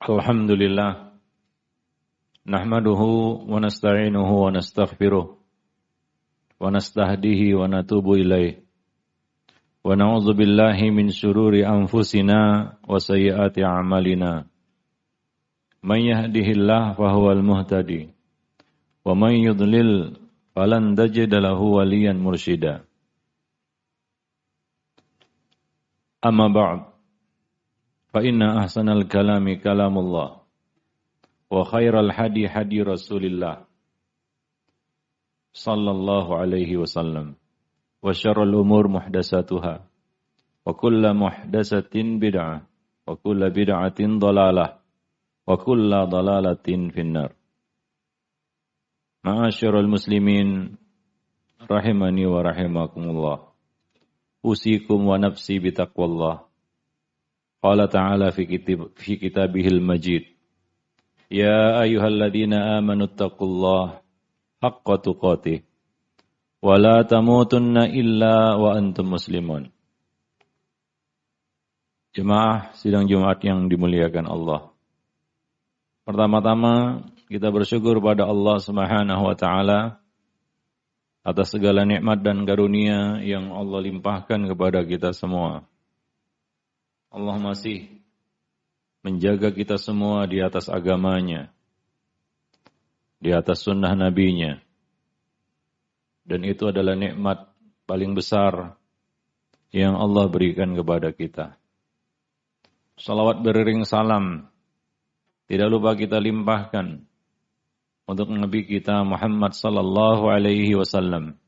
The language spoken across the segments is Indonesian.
Alhamdulillah, nahmaduhu wa nasta'inuhu wa nastaghfiruh wa nastahdihi wa natubu ilaih wa na'udzu billahi min syururi anfusina wa sayyiati a'malina. Man yahdihillahu fahuwal muhtadi wa man yudlil falan tajida lahu waliyan mursyida. Amma ba'd. Fa inna ahsanal kalami kalamullah wa khairal hadi hadi Rasulillah sallallahu alaihi wasallam wa syarrul umur muhdatsatuha wa kullu muhdatsatin bid'ah wa kullu bid'atin dhalalah wa kullu dhalalatin finnar. Ma'asyiral muslimin rahimani wa rahimakumullah. Usikum wa nafsi bitaqwallah. Qala ta'ala fi kitabihil majid. Ya ayyuhalladzina amanu taqullaha haqqa tuqatih wa la tamutunna illa wa antum muslimun. Jemaah sidang Jumat yang dimuliakan Allah. Pertama-tama kita bersyukur pada Allah Subhanahu wa taala atas segala nikmat dan karunia yang Allah limpahkan kepada kita semua. Allah masih menjaga kita semua di atas agamanya, di atas sunnah nabinya. Dan itu adalah nikmat paling besar yang Allah berikan kepada kita. Salawat beriring salam tidak lupa kita limpahkan untuk Nabi kita Muhammad sallallahu alaihi wasallam,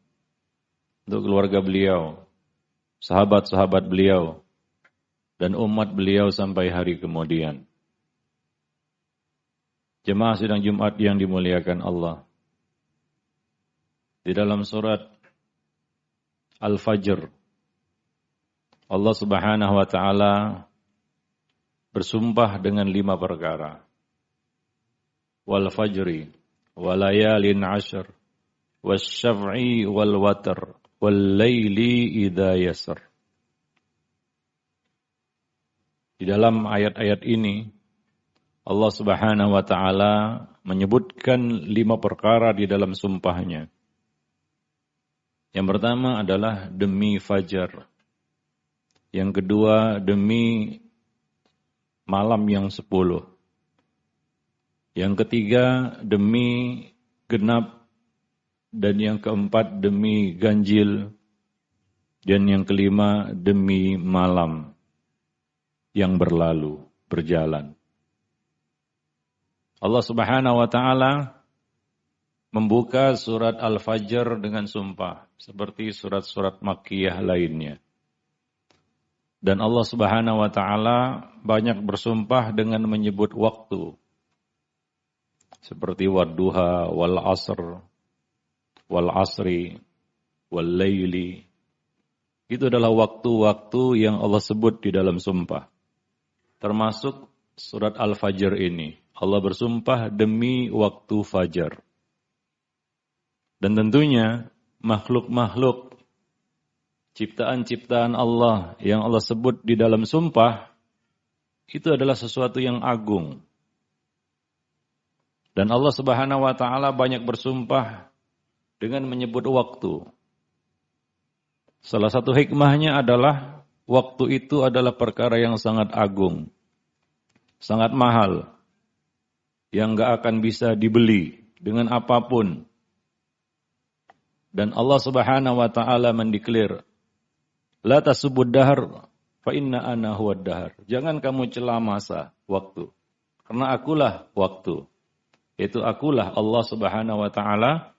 untuk keluarga beliau, sahabat-sahabat beliau, dan umat beliau sampai hari kemudian. Jemaah sidang Jumat yang dimuliakan Allah. Di dalam surat Al-Fajr, Allah Subhanahu wa taala bersumpah dengan 5 perkara. Wal fajri, wal layalin 'ashr, wasyaf'i wal watr, wal laili idza yasr. Di dalam ayat-ayat ini, Allah Subhanahu wa taala menyebutkan 5 perkara di dalam sumpahnya. Yang pertama adalah demi fajar. Yang kedua demi malam yang 10. Yang ketiga demi genap. Dan yang keempat demi ganjil. Dan yang kelima demi malam yang berlalu, berjalan. Allah Subhanahu wa taala membuka surat Al-Fajr dengan sumpah seperti surat-surat Makkiyah lainnya. Dan Allah Subhanahu wa taala banyak bersumpah dengan menyebut waktu. Seperti wadduha, wal asr, wal asri, wal laili. Itu adalah waktu-waktu yang Allah sebut di dalam sumpah. Termasuk surat Al-Fajr ini. Allah bersumpah demi waktu fajar. Dan tentunya makhluk-makhluk, ciptaan-ciptaan Allah yang Allah sebut di dalam sumpah, itu adalah sesuatu yang agung. Dan Allah Subhanahu wa taala banyak bersumpah dengan menyebut waktu. Salah satu hikmahnya adalah waktu itu adalah perkara yang sangat agung, sangat mahal, yang gak akan bisa dibeli dengan apapun. Dan Allah Subhanahu wa taala mendeklar, la tasubud dahar fa inna ana huwad dahar. Jangan kamu cela masa, waktu. Karena akulah waktu. Itu akulah Allah Subhanahu wa taala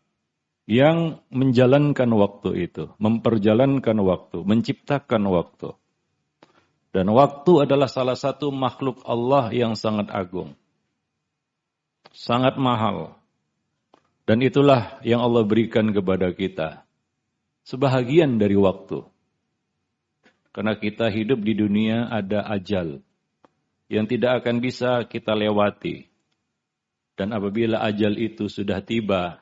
yang menjalankan waktu itu, memperjalankan waktu, menciptakan waktu. Dan waktu adalah salah satu makhluk Allah yang sangat agung, sangat mahal. Dan itulah yang Allah berikan kepada kita, sebahagian dari waktu. Karena kita hidup di dunia ada ajal yang tidak akan bisa kita lewati. Dan apabila ajal itu sudah tiba,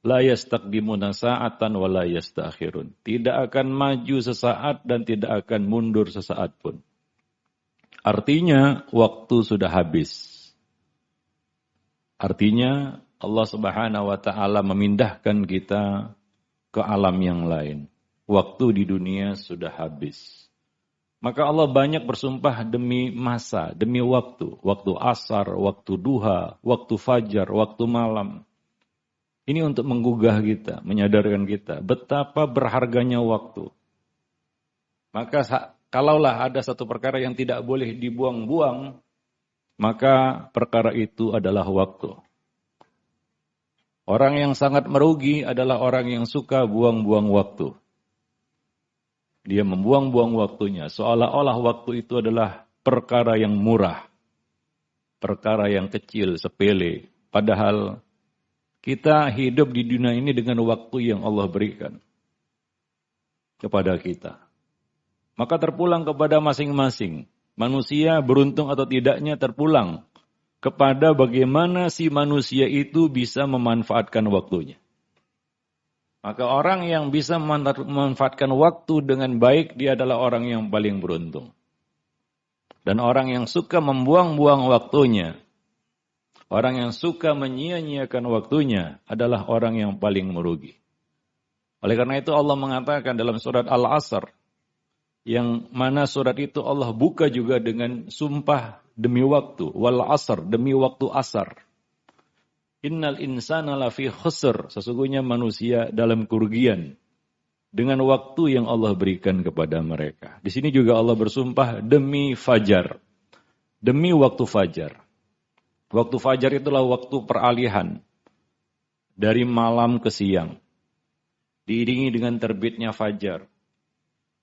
la yastaqdimuna sa'atan wa la yastakhirun. Tidak akan maju sesaat dan tidak akan mundur sesaat pun. Artinya waktu sudah habis. Artinya Allah Subhanahu wa taala memindahkan kita ke alam yang lain. Waktu di dunia sudah habis. Maka Allah banyak bersumpah demi masa, demi waktu. Waktu asar, waktu duha, waktu fajar, waktu malam. Ini untuk menggugah kita, menyadarkan kita betapa berharganya waktu. Maka kalaulah ada satu perkara yang tidak boleh dibuang-buang, maka perkara itu adalah waktu. Orang yang sangat merugi adalah orang yang suka buang-buang waktu. Dia membuang-buang waktunya, seolah-olah waktu itu adalah perkara yang murah. Perkara yang kecil, sepele. Padahal kita hidup di dunia ini dengan waktu yang Allah berikan kepada kita. Maka terpulang kepada masing-masing. Manusia beruntung atau tidaknya terpulang kepada bagaimana si manusia itu bisa memanfaatkan waktunya. Maka orang yang bisa memanfaatkan waktu dengan baik, dia adalah orang yang paling beruntung. Dan orang yang suka membuang-buang waktunya, orang yang suka menyia-nyiakan waktunya adalah orang yang paling merugi. Oleh karena itu Allah mengatakan dalam surat Al-Asr, yang mana surat itu Allah buka juga dengan sumpah demi waktu. Wal asr, demi waktu asar. Innal insana lafi khusr. Sesungguhnya manusia dalam kerugian dengan waktu yang Allah berikan kepada mereka. Di sini juga Allah bersumpah demi fajar. Demi waktu fajar. Waktu fajar itulah waktu peralihan dari malam ke siang. Diiringi dengan terbitnya fajar.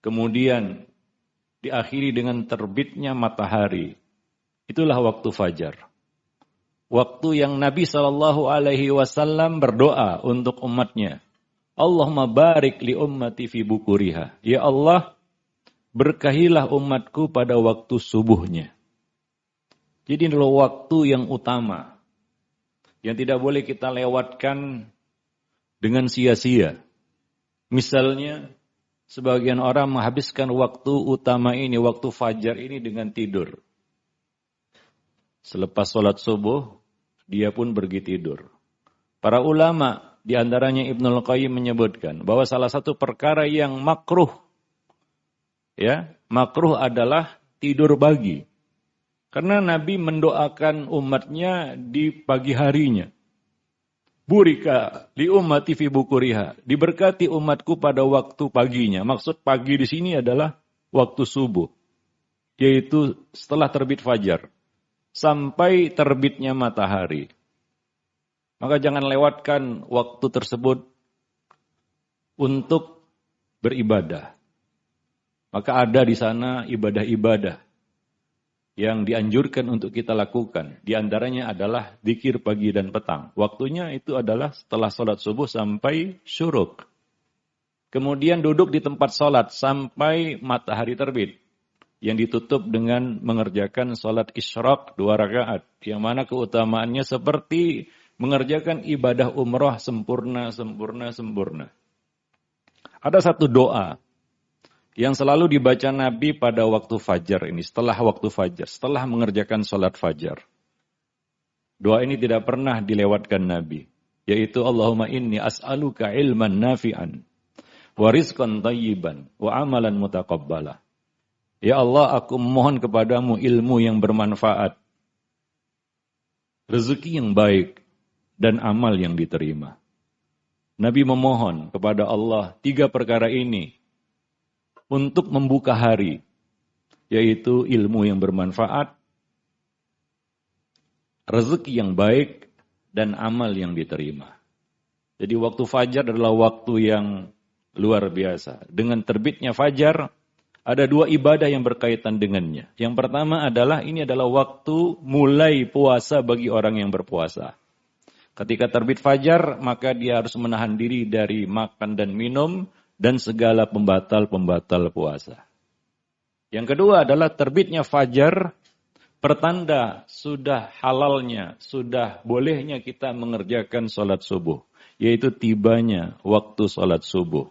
Kemudian diakhiri dengan terbitnya matahari. Itulah waktu fajar. Waktu yang Nabi SAW berdoa untuk umatnya. Allahumma barik li ummati fi bukuriha. Ya Allah, berkahilah umatku pada waktu subuhnya. Jadi ini adalah waktu yang utama. Yang tidak boleh kita lewatkan dengan sia-sia. Misalnya, sebagian orang menghabiskan waktu utama ini, waktu fajar ini dengan tidur. Selepas sholat subuh, dia pun pergi tidur. Para ulama, di antaranya Ibnul Qayyim menyebutkan bahwa salah satu perkara yang makruh, makruh adalah tidur pagi. Karena Nabi mendoakan umatnya di pagi harinya. Burika li ummati fi bukuriha. Diberkati umatku pada waktu paginya. Maksud pagi di sini adalah waktu subuh. Yaitu setelah terbit fajar. Sampai terbitnya matahari. Maka jangan lewatkan waktu tersebut untuk beribadah. Maka ada di sana ibadah-ibadah yang dianjurkan untuk kita lakukan. Di antaranya adalah zikir pagi dan petang. Waktunya itu adalah setelah sholat subuh sampai syuruk. Kemudian duduk di tempat sholat sampai matahari terbit. Yang ditutup dengan mengerjakan sholat isyraq 2 rakaat. Yang mana keutamaannya seperti mengerjakan ibadah umrah sempurna. Ada satu doa yang selalu dibaca Nabi pada waktu fajar ini. Setelah waktu fajar, setelah mengerjakan sholat fajar. Doa ini tidak pernah dilewatkan Nabi. Yaitu Allahumma inni as'aluka ilman nafi'an. Wa rizqan tayyiban. Wa amalan mutaqabbala. Ya Allah, aku memohon kepadamu ilmu yang bermanfaat, rezeki yang baik, dan amal yang diterima. Nabi memohon kepada Allah 3 perkara ini untuk membuka hari, yaitu ilmu yang bermanfaat, rezeki yang baik, dan amal yang diterima. Jadi waktu fajar adalah waktu yang luar biasa. Dengan terbitnya fajar, ada 2 ibadah yang berkaitan dengannya. Yang pertama adalah ini adalah waktu mulai puasa bagi orang yang berpuasa. Ketika terbit fajar, maka dia harus menahan diri dari makan dan minum dan segala pembatal-pembatal puasa. Yang kedua adalah terbitnya fajar, pertanda sudah halalnya, sudah bolehnya kita mengerjakan sholat subuh. Yaitu tibanya waktu sholat subuh.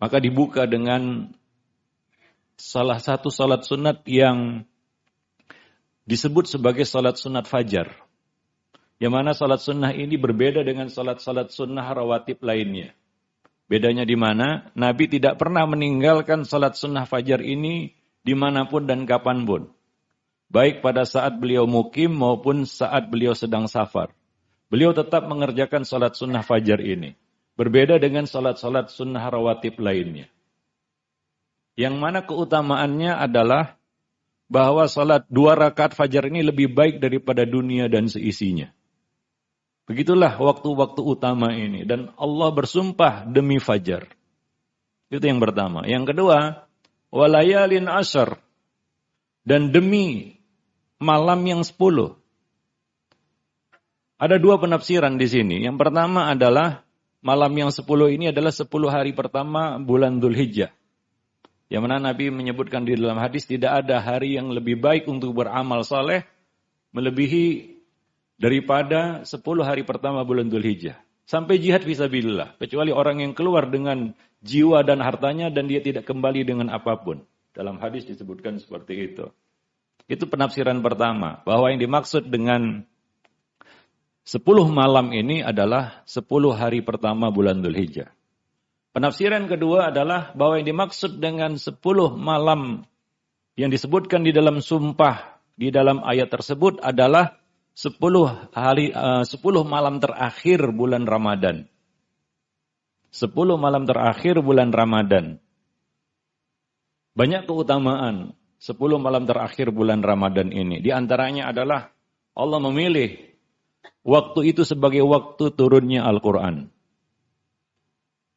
Maka dibuka dengan salah satu salat sunat yang disebut sebagai salat sunat fajar. Yang mana salat sunnah ini berbeda dengan salat-salat sunnah rawatib lainnya. Bedanya di mana? Nabi tidak pernah meninggalkan salat sunnah fajar ini dimanapun dan kapanpun. Baik pada saat beliau mukim maupun saat beliau sedang safar. Beliau tetap mengerjakan salat sunnah fajar ini. Berbeda dengan salat-salat sunnah rawatib lainnya. Yang mana keutamaannya adalah bahwa salat 2 rakaat fajar ini lebih baik daripada dunia dan seisinya. Begitulah waktu-waktu utama ini. Dan Allah bersumpah demi fajar. Itu yang pertama. Yang kedua, walayalin asyar. Dan demi malam yang 10. Ada 2 penafsiran di sini. Yang pertama adalah malam yang 10 ini adalah 10 hari pertama bulan Dzulhijjah. Yang mana Nabi menyebutkan di dalam hadis tidak ada hari yang lebih baik untuk beramal saleh melebihi daripada 10 hari pertama bulan Dzulhijjah. Sampai jihad fisabilillah. Kecuali orang yang keluar dengan jiwa dan hartanya dan dia tidak kembali dengan apapun. Dalam hadis disebutkan seperti itu. Itu penafsiran pertama. Bahwa yang dimaksud dengan 10 malam ini adalah 10 hari pertama bulan Dzulhijjah. Penafsiran kedua adalah bahwa yang dimaksud dengan 10 malam yang disebutkan di dalam sumpah di dalam ayat tersebut adalah 10 malam terakhir bulan Ramadan. 10 malam terakhir bulan Ramadan. Banyak keutamaan 10 malam terakhir bulan Ramadan ini. Di antaranya adalah Allah memilih waktu itu sebagai waktu turunnya Al-Quran.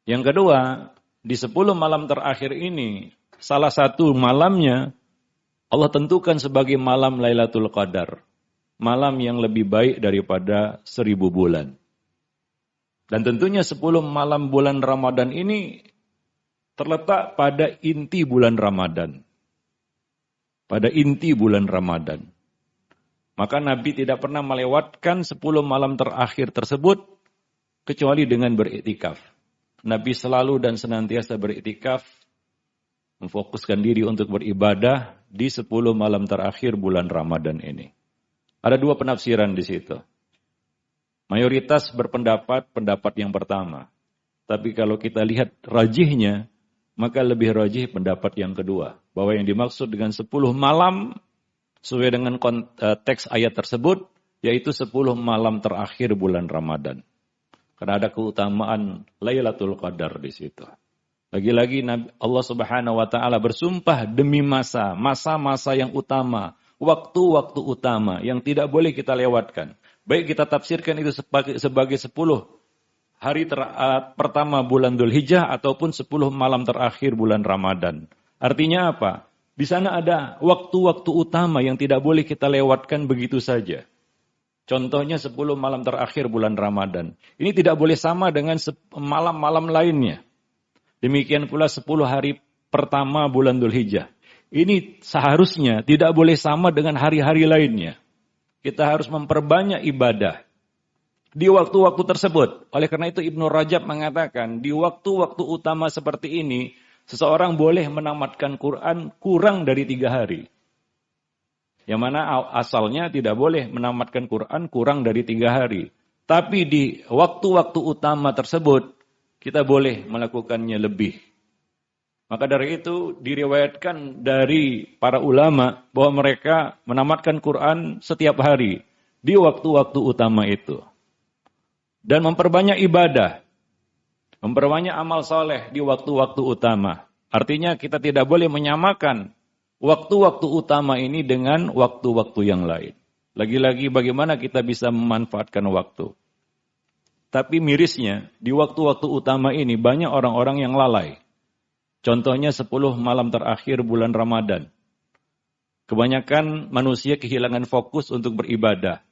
Yang kedua, di 10 malam terakhir ini, salah satu malamnya Allah tentukan sebagai malam Lailatul Qadar. Malam yang lebih baik daripada 1000 bulan. Dan tentunya 10 malam bulan Ramadan ini terletak pada inti bulan Ramadan. Pada inti bulan Ramadan. Maka Nabi tidak pernah melewatkan 10 malam terakhir tersebut kecuali dengan beriktikaf. Nabi selalu dan senantiasa beriktikaf, memfokuskan diri untuk beribadah di 10 malam terakhir bulan Ramadan ini. Ada 2 penafsiran di situ. Mayoritas berpendapat pendapat yang pertama. Tapi kalau kita lihat rajihnya, maka lebih rajih pendapat yang kedua. Bahwa yang dimaksud dengan 10 malam, sesuai dengan teks ayat tersebut, yaitu 10 malam terakhir bulan Ramadan. Karena ada keutamaan Lailatul Qadar di situ. Lagi-lagi Allah Subhanahu wa taala bersumpah demi masa-masa yang utama, waktu-waktu utama yang tidak boleh kita lewatkan. Baik kita tafsirkan itu sebagai 10 hari pertama bulan Dzulhijjah ataupun 10 malam terakhir bulan Ramadan. Artinya apa? Di sana ada waktu-waktu utama yang tidak boleh kita lewatkan begitu saja. Contohnya 10 malam terakhir bulan Ramadan. Ini tidak boleh sama dengan malam-malam lainnya. Demikian pula 10 hari pertama bulan Dzulhijjah. Ini seharusnya tidak boleh sama dengan hari-hari lainnya. Kita harus memperbanyak ibadah di waktu-waktu tersebut. Oleh karena itu Ibnu Rajab mengatakan, di waktu-waktu utama seperti ini, seseorang boleh menamatkan Quran kurang dari 3 hari. Yang mana asalnya tidak boleh menamatkan Quran kurang dari 3 hari. Tapi di waktu-waktu utama tersebut, kita boleh melakukannya lebih. Maka dari itu diriwayatkan dari para ulama bahwa mereka menamatkan Quran setiap hari di waktu-waktu utama itu. Dan memperbanyak ibadah, memperbanyak amal soleh di waktu-waktu utama. Artinya kita tidak boleh menyamakan waktu-waktu utama ini dengan waktu-waktu yang lain. Lagi-lagi bagaimana kita bisa memanfaatkan waktu. Tapi mirisnya, di waktu-waktu utama ini banyak orang-orang yang lalai. Contohnya 10 malam terakhir bulan Ramadan. Kebanyakan manusia kehilangan fokus untuk beribadah.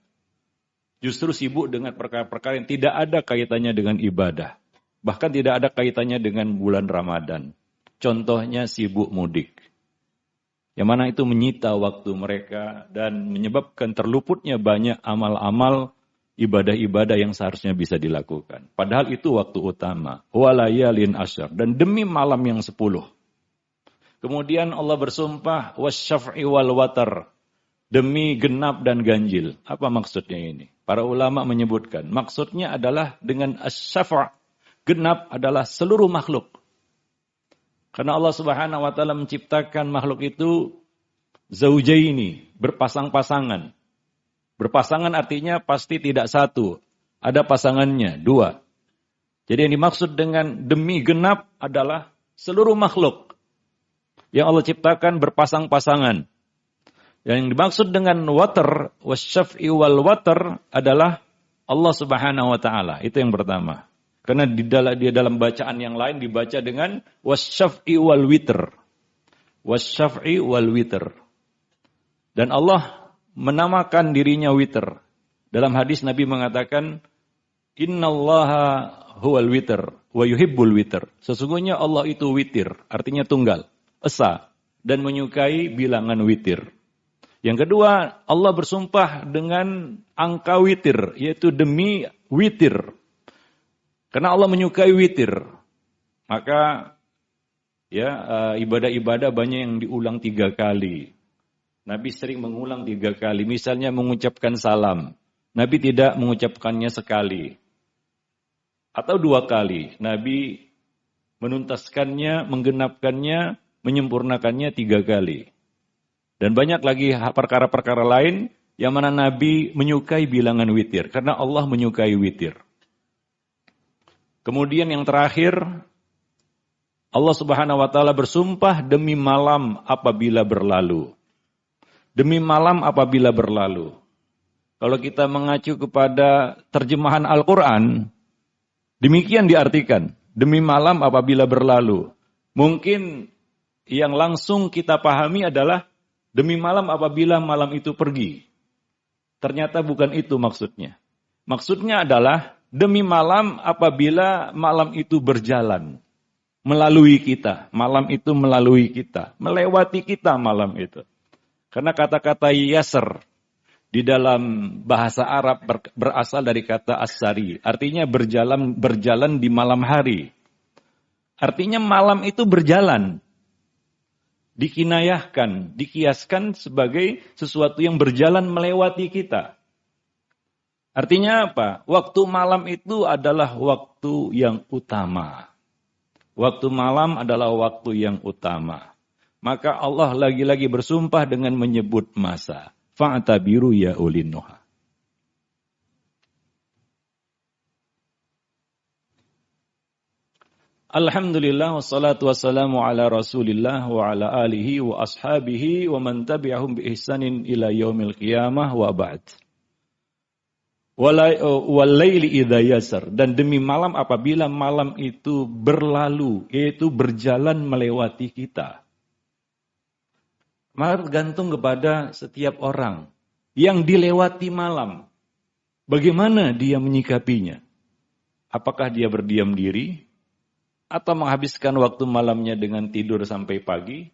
Justru sibuk dengan perkara-perkara yang tidak ada kaitannya dengan ibadah. Bahkan tidak ada kaitannya dengan bulan Ramadan. Contohnya sibuk mudik. Yang mana itu menyita waktu mereka dan menyebabkan terluputnya banyak amal-amal ibadah-ibadah yang seharusnya bisa dilakukan. Padahal itu waktu utama. Walayalin asyar. Dan demi malam yang 10. Kemudian Allah bersumpah wasyaf'i wal watar, demi genap dan ganjil. Apa maksudnya ini? Para ulama menyebutkan maksudnya adalah dengan asy-syafa', genap adalah seluruh makhluk. Karena Allah Subhanahu wa taala menciptakan makhluk itu zaujaini, berpasang-pasangan. Berpasangan artinya pasti tidak satu, ada pasangannya, dua. Jadi yang dimaksud dengan demi genap adalah seluruh makhluk yang Allah ciptakan berpasang-pasangan. Yang dimaksud dengan watar, wasyaf'i wal watar adalah Allah Subhanahu wa taala. Itu yang pertama. Karena di dalam bacaan yang lain dibaca dengan wasyaf'i wal witr. Wasyaf'i wal witr. Dan Allah menamakan dirinya witr. Dalam hadis Nabi mengatakan, innallaha huwal witr wa yuhibbul witr. Sesungguhnya Allah itu witir, artinya tunggal, esa, dan menyukai bilangan witir. Yang kedua, Allah bersumpah dengan angka witir, yaitu demi witir. Karena Allah menyukai witir. Maka ibadah-ibadah banyak yang diulang 3 kali. Nabi sering mengulang 3 kali. Misalnya mengucapkan salam. Nabi tidak mengucapkannya sekali. Atau 2 kali. Nabi menuntaskannya, menggenapkannya, menyempurnakannya 3 kali. Dan banyak lagi perkara-perkara lain yang mana Nabi menyukai bilangan witir. Karena Allah menyukai witir. Kemudian yang terakhir, Allah Subhanahu wa taala bersumpah demi malam apabila berlalu. Demi malam apabila berlalu. Kalau kita mengacu kepada terjemahan Al-Quran, demikian diartikan. Demi malam apabila berlalu. Mungkin yang langsung kita pahami adalah demi malam apabila malam itu pergi. Ternyata bukan itu maksudnya. Maksudnya adalah demi malam apabila malam itu berjalan. Melalui kita. Malam itu melalui kita. Melewati kita malam itu. Karena kata-kata yasr di dalam bahasa Arab berasal dari kata as-sari. Artinya berjalan di malam hari. Artinya malam itu berjalan. Dikinayahkan, dikiaskan sebagai sesuatu yang berjalan melewati kita. Artinya apa? Waktu malam itu adalah waktu yang utama. Waktu malam adalah waktu yang utama. Maka Allah lagi-lagi bersumpah dengan menyebut masa. Fa'tabiru ya ulin nuha. Alhamdulillah wassalatu wassalamu ala Rasulillah wa ala alihi wa ashabihi wa man tabi'ahum bi ihsanin ila yaumil qiyamah wa ba'd. Walaili idza yasar, dan demi malam apabila malam itu berlalu, yaitu berjalan melewati kita. Maka tergantung kepada setiap orang yang dilewati malam. Bagaimana dia menyikapinya? Apakah dia berdiam diri? Atau menghabiskan waktu malamnya dengan tidur sampai pagi?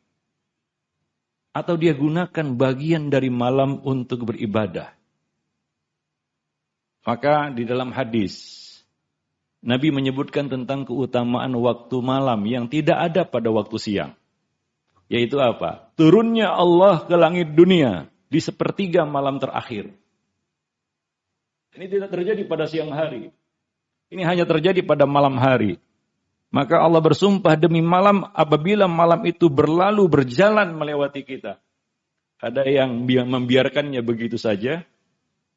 Atau dia gunakan bagian dari malam untuk beribadah? Maka di dalam hadis, Nabi menyebutkan tentang keutamaan waktu malam yang tidak ada pada waktu siang. Yaitu apa? Turunnya Allah ke langit dunia di sepertiga malam terakhir. Ini tidak terjadi pada siang hari. Ini hanya terjadi pada malam hari. Maka Allah bersumpah demi malam apabila malam itu berlalu berjalan melewati kita. Ada yang membiarkannya begitu saja.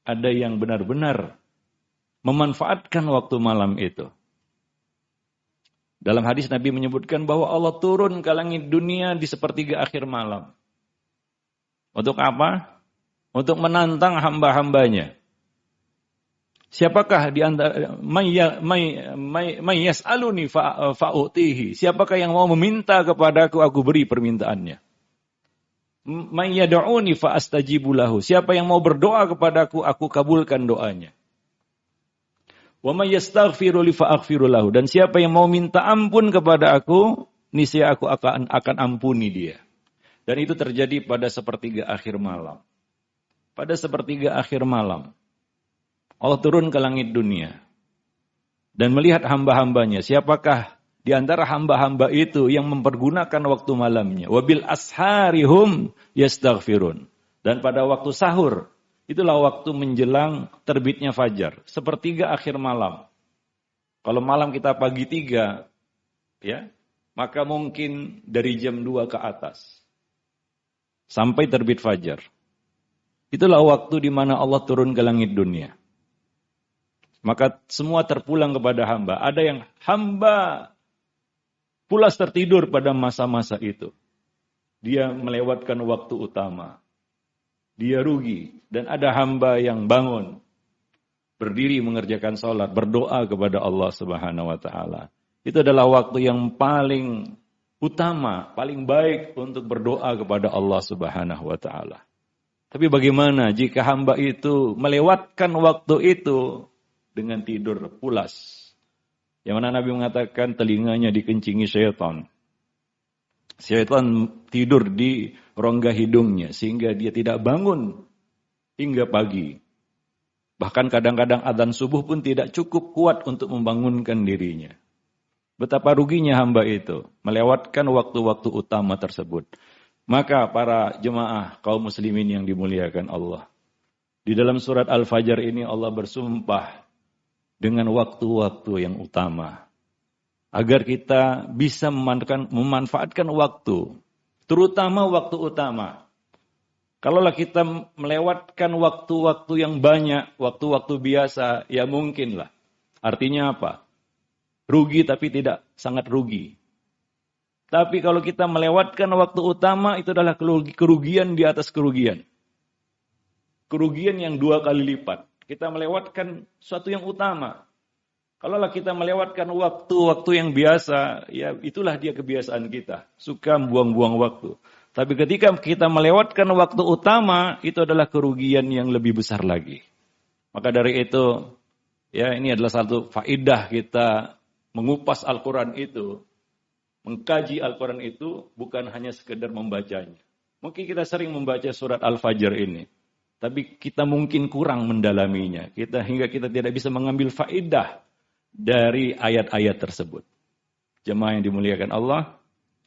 Ada yang benar-benar memanfaatkan waktu malam itu. Dalam hadis Nabi menyebutkan bahwa Allah turun ke langit dunia di sepertiga akhir malam. Untuk apa? Untuk menantang hamba-hambanya. Siapakah di antara may yas'aluni fa'utihi? Siapakah yang mau meminta kepadaku, aku beri permintaannya. May yad'uni fa'astajibu lahu. Siapa yang mau berdoa kepadaku, aku kabulkan doanya. Wa may yastaghfiru li fa'aghfiru lahu, dan siapa yang mau minta ampun kepada aku, niscaya aku akan ampuni dia. Dan itu terjadi pada sepertiga akhir malam. Pada sepertiga akhir malam Allah turun ke langit dunia dan melihat hamba-hambanya, siapakah di antara hamba-hamba itu yang mempergunakan waktu malamnya. Wabil asharihum yastaghfirun. Dan pada waktu sahur, itulah waktu menjelang terbitnya fajar. Sepertiga akhir malam. Kalau malam kita pagi 3, ya, maka mungkin dari jam 2 ke atas. Sampai terbit fajar. Itulah waktu di mana Allah turun ke langit dunia. Maka semua terpulang kepada hamba. Ada yang hamba pulas tertidur pada masa-masa itu. Dia melewatkan waktu utama. Dia rugi. Dan ada hamba yang bangun. Berdiri mengerjakan sholat. Berdoa kepada Allah Subhanahu wa ta'ala. Itu adalah waktu yang paling utama. Paling baik untuk berdoa kepada Allah Subhanahu wa ta'ala. Tapi bagaimana jika hamba itu melewatkan waktu itu dengan tidur pulas? Yang mana Nabi mengatakan telinganya dikencingi syaitan. Syaitan tidur di rongga hidungnya sehingga dia tidak bangun hingga pagi. Bahkan kadang-kadang adzan subuh pun tidak cukup kuat untuk membangunkan dirinya. Betapa ruginya hamba itu melewatkan waktu-waktu utama tersebut. Maka para jemaah kaum muslimin yang dimuliakan Allah. Di dalam surat Al-Fajr ini Allah bersumpah dengan waktu-waktu yang utama. Agar kita bisa memanfaatkan waktu. Terutama waktu utama. Kalaulah kita melewatkan waktu-waktu yang banyak, waktu-waktu biasa, ya mungkinlah. Artinya apa? Rugi tapi tidak sangat rugi. Tapi kalau kita melewatkan waktu utama, itu adalah kerugian di atas kerugian. Kerugian yang 2 kali lipat. Kita melewatkan sesuatu yang utama. Kalaulah kita melewatkan waktu-waktu yang biasa, ya itulah dia kebiasaan kita. Suka buang-buang waktu. Tapi ketika kita melewatkan waktu utama, itu adalah kerugian yang lebih besar lagi. Maka dari itu, ya ini adalah satu faedah kita mengupas Al-Quran itu. Mengkaji Al-Quran itu bukan hanya sekedar membacanya. Mungkin kita sering membaca surat Al-Fajr ini. Tapi kita mungkin kurang mendalaminya. Hingga kita tidak bisa mengambil faedah dari ayat-ayat tersebut. Jemaah yang dimuliakan Allah,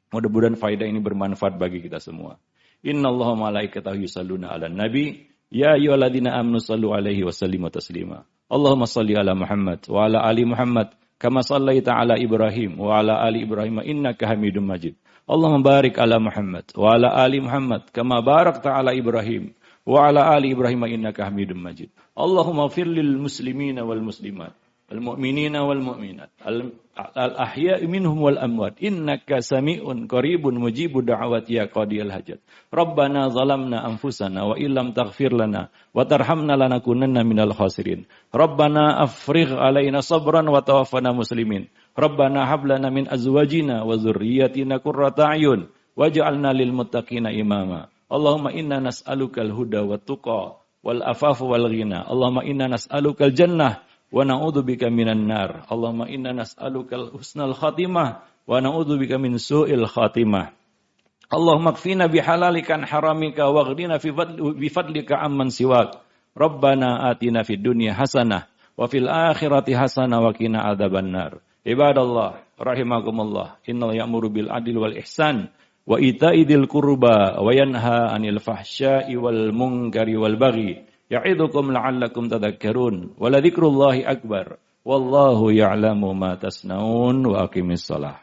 mudah-mudahan faedah ini bermanfaat bagi kita semua. Innallaha malaikatahu yusalluna 'alan nabi, ya ayyuhalladzina amanu shallu 'alaihi wa sallimu taslima. Allahumma shalli 'ala Muhammad wa 'ala ali Muhammad kama shallaita 'ala Ibrahim wa 'ala ali Ibrahim innaka Hamidum Majid. Allahumma barik 'ala Muhammad wa 'ala ali Muhammad kama barakta 'ala Ibrahim wa 'ala ali Ibrahim innaka Hamidum Majid. Allahumma ighfir lil muslimina wal muslimat, wal mu'minina wal mu'minat, al ahya'i minhum wal amwat, innaka sami'un qaribun mujibud da'awati ya qadiyal hajat. Rabbana zalamna anfusana wa illam taghfir lana wa tarhamna lanakunanna minal khasirin. Rabbana afrigh alaina sabran wa tawaffana muslimin. Rabbana hab lana min azwajina wa dzurriyyatina qurrata a'yun waj'alna lil muttaqina imama. Allahumma inna nas'alukal huda wat tuqa wal afafa wal ghina. Allahumma inna nas'alukal jannah wa na'udzubika minan nar. Allahumma inna nas'alukal husnal khatimah wa na'udzubika min su'il khatimah. Allahumma kfina bihalalika an haramika waghdina bi fadlika amman siwak. Rabbana atina fid dunya hasanah wa fil akhirati hasanah wa qina adzabannar. Ibadallah rahimakumullah. Innal ya'muru bil adli wal ihsan wa ita'idil qurba wa yanha 'anil fahsya'i wal munkari wal baghi. Ya'idukum la'allakum tadhakkarun. Wa la dzikrullahi akbar. Wallahu ya'lamu ma tasnaun wa aqimis shalah.